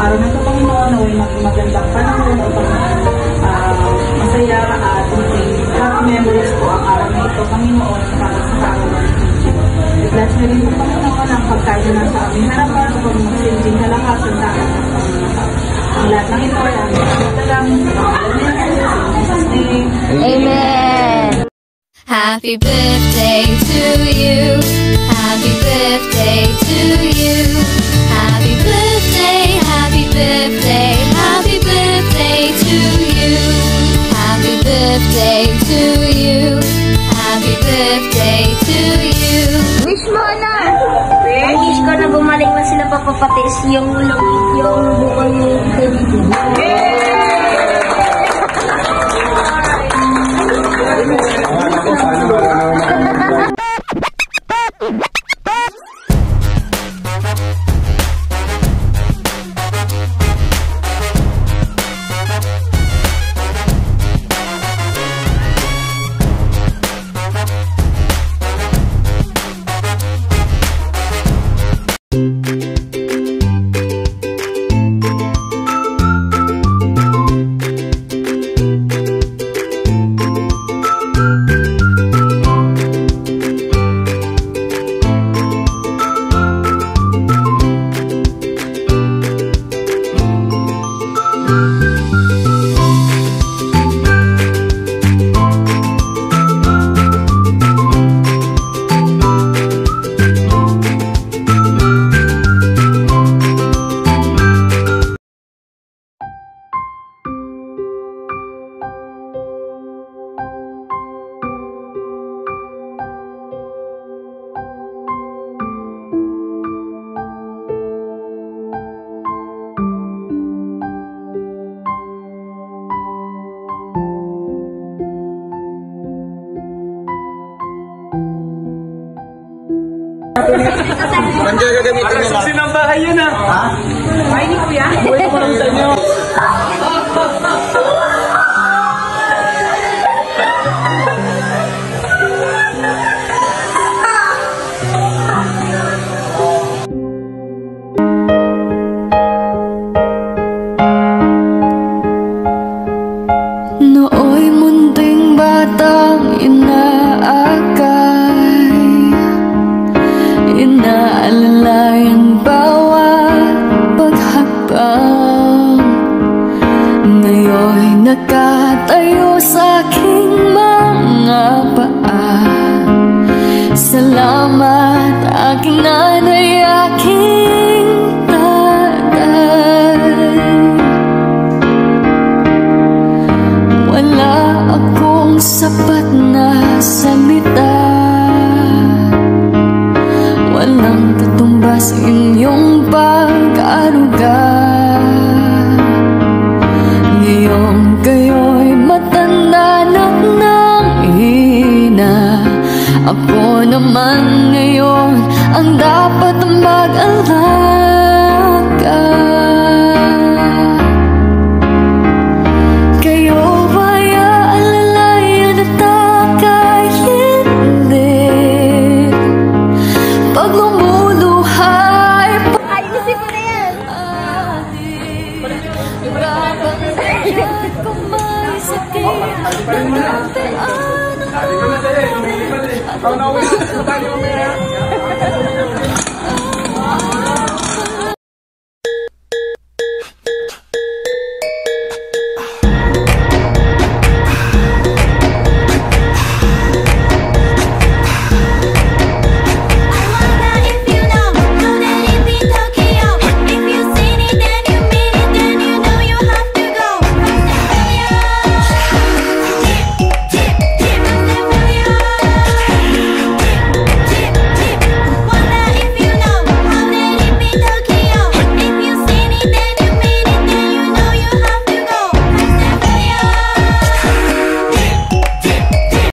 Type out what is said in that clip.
araw na ito, Panginoon, naway maging magandang panahon upang masaya at maging happy memories po ang araw na ito, Panginoon, para sa kaarawan ng I-bless na rin po, Panginoon, ang pagkain na sa aming harapan upang magsilbing kalakasan sa akin ng Panginoon. Ang lahat ng ito ay ang talagang Amen. Happy birthday to you. Happy birthday to you. Happy birthday, happy birthday, happy birthday to you. Happy birthday to you. Happy birthday to you. Wish mo na. Ang wish ko na bumalik na sila papapatis yung bukong Nandiyan gagamitin nila. Susi ng bahay yun ah. Ha? Bahay ni Kuya? Buhay ko lang sa inyo. Nooy munting batang inaakay, inaalala ang bawat paghakbang. Ngayon'y nakatayo sa aking mga paa. Salamat aking nanay, aking tatay. Wala akong sapat na salita, walang katumbas inyong pag-aruga. Ngayong kayo'y matanda na ng hina, ako naman ngayon ang dapat mag-alaga. Kayo ba'y aalalayan at aka'y hindi? Pag lumuluhay pa, ayusin mo na yan. Ibabalik kung may sakit, nanantaan ang Sabi ko na sa'yo, lumili pa din. Ikaw na uwi. Ikaw na uwi.